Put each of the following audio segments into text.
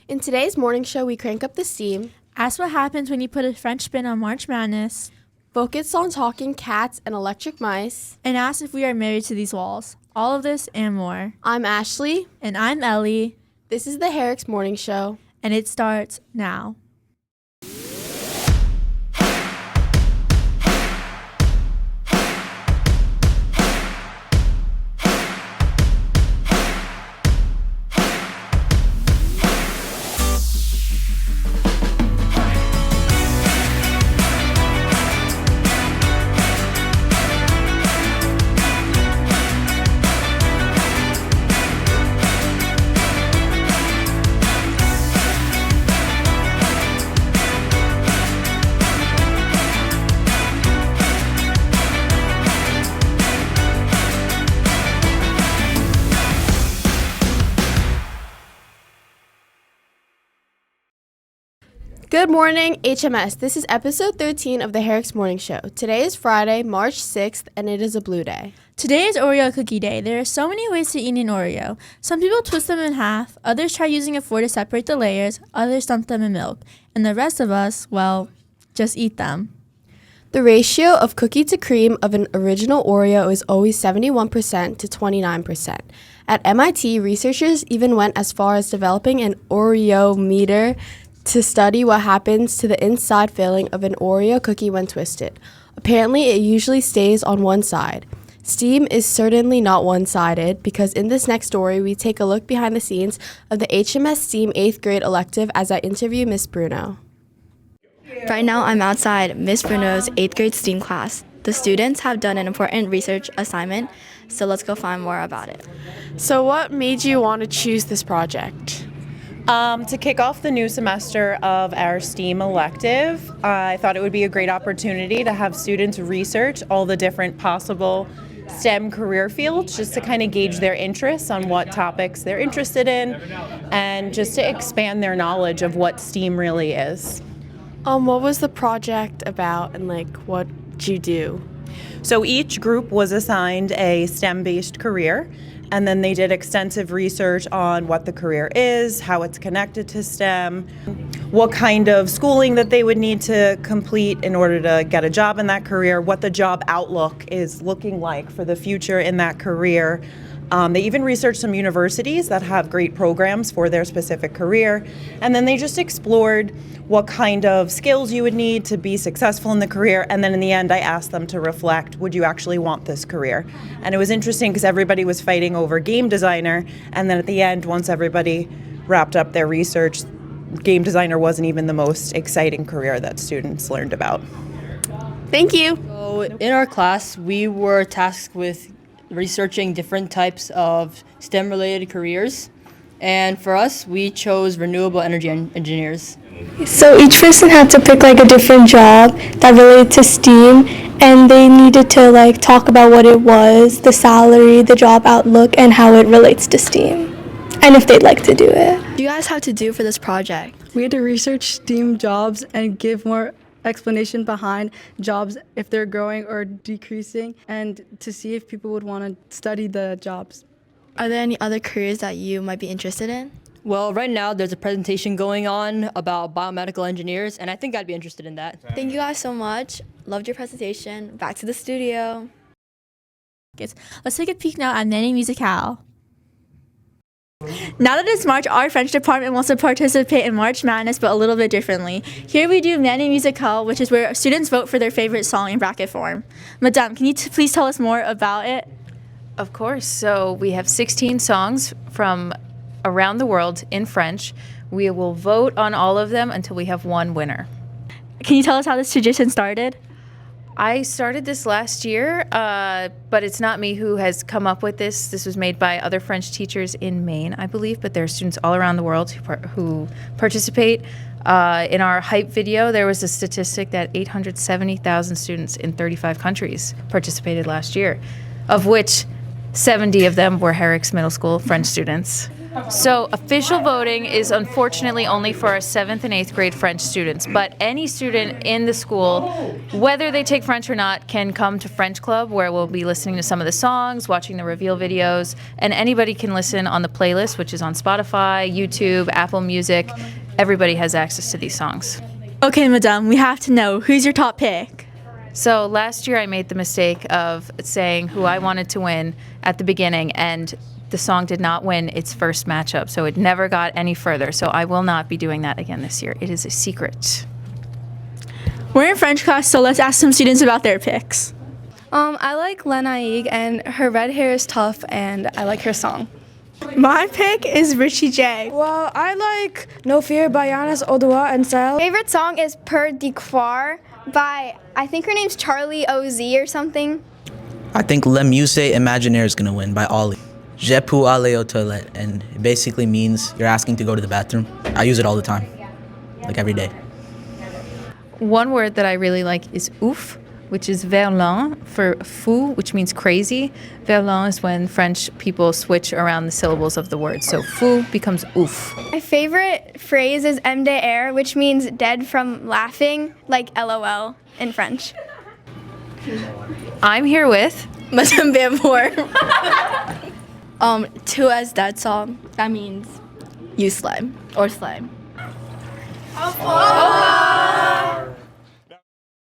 In today's morning show, we crank up the steam, Ask what happens when you put a French spin on March Madness, focus on talking cats and electric mice, and ask if we are married to these walls. All of this and more. I'm Ashley. And I'm Ellie. This is the Herricks Morning Show. And it starts now. Good morning, HMS. This is episode 13 of the Herricks Morning Show. Today is Friday, March 6th, and it is a blue day. Today is Oreo cookie day. There are so many ways to eat an Oreo. Some people twist them in half, others try using a fork to separate the layers, others dump them in milk, and the rest of us, well, just eat them. The ratio of cookie to cream of an original Oreo is always 71% to 29%. At MIT, researchers even went as far as developing an Oreo meter to study what happens to the inside filling of an Oreo cookie when twisted. Apparently, it usually stays on one side. STEAM is certainly not one-sided because in this next story, we take a look behind the scenes of the HMS STEAM 8th grade elective as I interview Miss Bruno. Right now, I'm outside Miss Bruno's 8th grade STEAM class. The students have done an important research assignment, so let's go find more about it. So what made you want to choose this project? To kick off the new semester of our STEAM elective, I thought it would be a great opportunity to have students research all the different possible STEM career fields just to kind of gauge their interests on what topics they're interested in and just to expand their knowledge of what STEAM really is. What was the project about and what did you do? So each group was assigned a STEM-based career, and then they did extensive research on what the career is, how it's connected to STEM, what kind of schooling that they would need to complete in order to get a job in that career, what the job outlook is looking like for the future in that career. They even researched some universities that have great programs for their specific career, and then they just explored what kind of skills you would need to be successful in the career, and then in the end I asked them to reflect, would you actually want this career? And it was interesting because everybody was fighting over game designer, and then at the end, once everybody wrapped up their research, game designer wasn't even the most exciting career that students learned about. Thank you. So in our class, we were tasked with researching different types of STEM-related careers. And for us, we chose renewable energy engineers. So each person had to pick a different job that related to STEAM, and they needed to talk about what it was, the salary, the job outlook, and how it relates to STEAM, and if they'd like to do it. What do you guys have to do for this project? We had to research STEAM jobs and give more explanation behind jobs if they're growing or decreasing, and to see if people would want to study the jobs. Are there any other careers that you might be interested in? Well, right now there's a presentation going on about biomedical engineers, and I think I'd be interested in that. Thank you guys so much. Loved your presentation. Back to the studio. Let's take a peek now at Manie Musicale. Now that it's March, our French department wants to participate in March Madness, but a little bit differently. Here we do Manie Musicale, which is where students vote for their favorite song in bracket form. Madame, can you please tell us more about it? Of course. So we have 16 songs from around the world in French. We will vote on all of them until we have one winner. Can you tell us how this tradition started? I started this last year, but it's not me who has come up with this. This was made by other French teachers in Maine, I believe, but there are students all around the world who participate. In our hype video, there was a statistic that 870,000 students in 35 countries participated last year, of which 70 of them were Herricks Middle School French students. So official voting is unfortunately only for our 7th and 8th grade French students, but any student in the school, whether they take French or not, can come to French Club, where we'll be listening to some of the songs, watching the reveal videos, and anybody can listen on the playlist, which is on Spotify, YouTube, Apple Music. Everybody has access to these songs. Okay, Madame, we have to know, who's your top pick? So last year I made the mistake of saying who I wanted to win at the beginning, and the song did not win its first matchup, so it never got any further. So I will not be doing that again this year. It is a secret. We're in French class, so let's ask some students about their picks. I like Lenaig, and her red hair is tough, and I like her song. My pick is Richie J. Well, I like No Fear by Giannis Odoa and Sel. Favorite song is Per de Croire by, I think her name's Charlie OZ or something. I think Le Musée Imaginaire is going to win by Ollie. Je peux aller aux toilettes, and it basically means you're asking to go to the bathroom. I use it all the time, like every day. One word that I really like is ouf, which is verlan for fou, which means crazy. Verlan is when French people switch around the syllables of the word. So fou becomes ouf. My favorite phrase is MDR, which means dead from laughing, like LOL in French. I'm here with Madame Bambour. Tu es dead song. That means you slime or slime.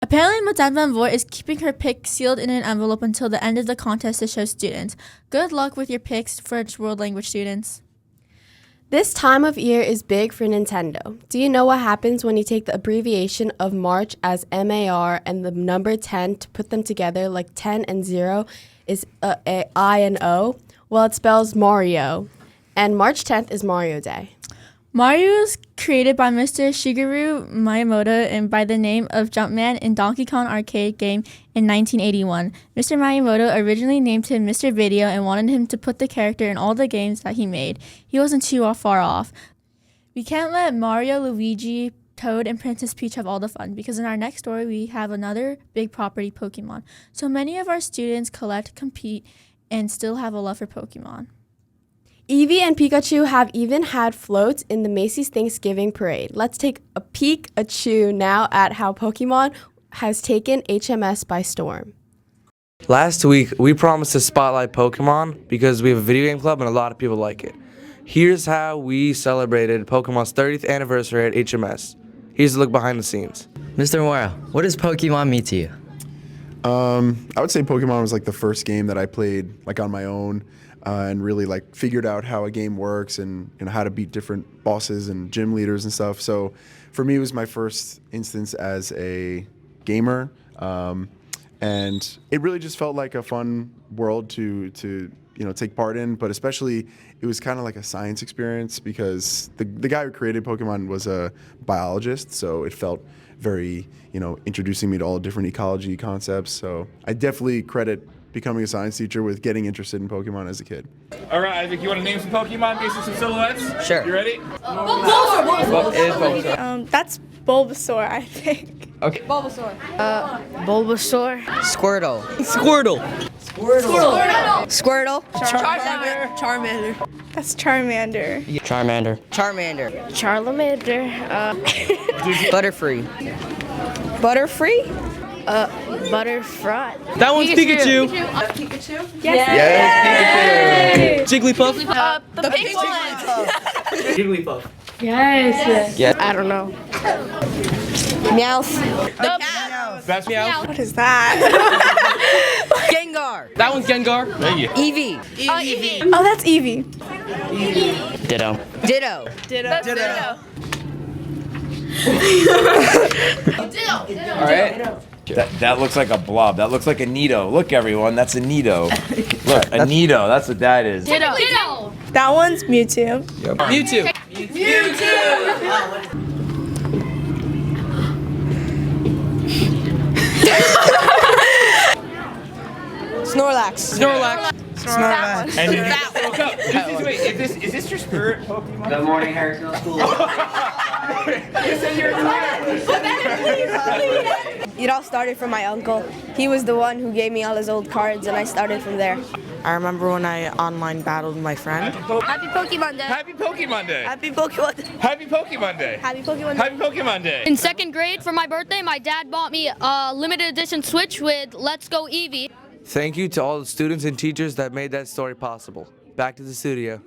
Apparently, Madame Van Voort is keeping her pick sealed in an envelope until the end of the contest to show students. Good luck with your picks, French world language students. This time of year is big for Nintendo. Do you know what happens when you take the abbreviation of March as MAR and the number 10 to put them together, like 10 and 0 is a I and O? Well, it spells Mario. And March 10th is Mario Day. Mario was created by Mr. Shigeru Miyamoto and by the name of Jumpman in Donkey Kong arcade game in 1981. Mr. Miyamoto originally named him Mr. Video and wanted him to put the character in all the games that he made. He wasn't too far off. We can't let Mario, Luigi, Toad, and Princess Peach have all the fun, because in our next story we have another big property, Pokémon. So many of our students collect, compete, and still have a love for Pokémon. Eevee and Pikachu have even had floats in the Macy's Thanksgiving Parade. Let's take a peek now at how Pokémon has taken HMS by storm. Last week, we promised to spotlight Pokémon because we have a video game club and a lot of people like it. Here's how we celebrated Pokémon's 30th anniversary at HMS. Here's a look behind the scenes. Mr. Mora, what does Pokémon mean to you? I would say Pokémon was like the first game that I played like on my own. And really like figured out how a game works and how to beat different bosses and gym leaders and stuff. So for me, it was my first instance as a gamer, and it really just felt like a fun world to take part in. But especially, it was kind of like a science experience because the guy who created Pokemon was a biologist, so it felt very introducing me to all the different ecology concepts. So I definitely credit becoming a science teacher with getting interested in Pokemon as a kid. All right, Isaac, you want to name some Pokemon based on some silhouettes? Sure. You ready? What is Bulbasaur? That's Bulbasaur, I think. Okay. Bulbasaur. Bulbasaur. Squirtle. Squirtle. Squirtle. Charmander. That's Charmander. Charmander. Charmander. Butterfree. Butterfree. Butterfree. That one's Pikachu. Pikachu? Yes, Pikachu. Jigglypuff. The pink one. Jigglypuff. Yes. I don't know. Meowth. That's Meow. What is that? Gengar. That one's Gengar. Thank you. Eevee. Eevee. Oh, that's Eevee. Ditto. All right. That looks like a blob. That looks like a Nido. Look, everyone, that's a Nido. Look, a Nido. That's what that is. Ditto. That one's Mewtwo. Yep. Mewtwo. Snorlax. And is this your spirit Pokemon? Good morning, Herricks This is your It all started from my uncle. He was the one who gave me all his old cards, and I started from there. I remember when I online battled my friend. Happy Pokemon Day. Happy Pokemon Day. Happy Pokemon Day. Happy Pokemon Day. Happy Pokemon Day. Happy Pokemon Day. In second grade for my birthday, my dad bought me a limited edition Switch with Let's Go Eevee. Thank you to all the students and teachers that made that story possible. Back to the studio.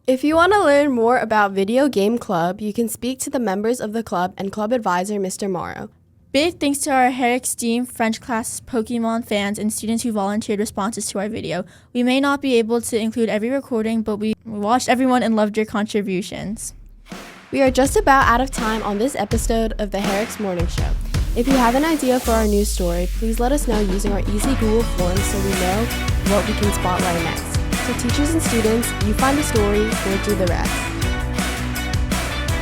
If you want to learn more about Video Game Club, you can speak to the members of the club and club advisor, Mr. Morrow. Big thanks to our Herricks French class Pokemon fans and students who volunteered responses to our video. We may not be able to include every recording, but we watched everyone and loved your contributions. We are just about out of time on this episode of the Herricks Morning Show. If you have an idea for our news story, please let us know using our easy Google Forms so we know what we can spotlight next. So teachers and students, you find the story, we'll do the rest.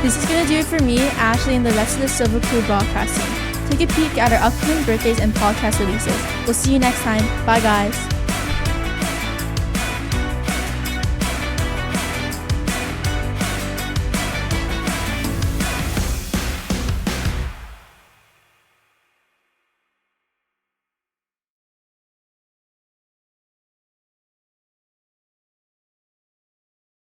This is going to do it for me, Ashley, and the rest of the Silver Crew broadcast team. Take a peek at our upcoming birthdays and podcast releases. We'll see you next time. Bye, guys.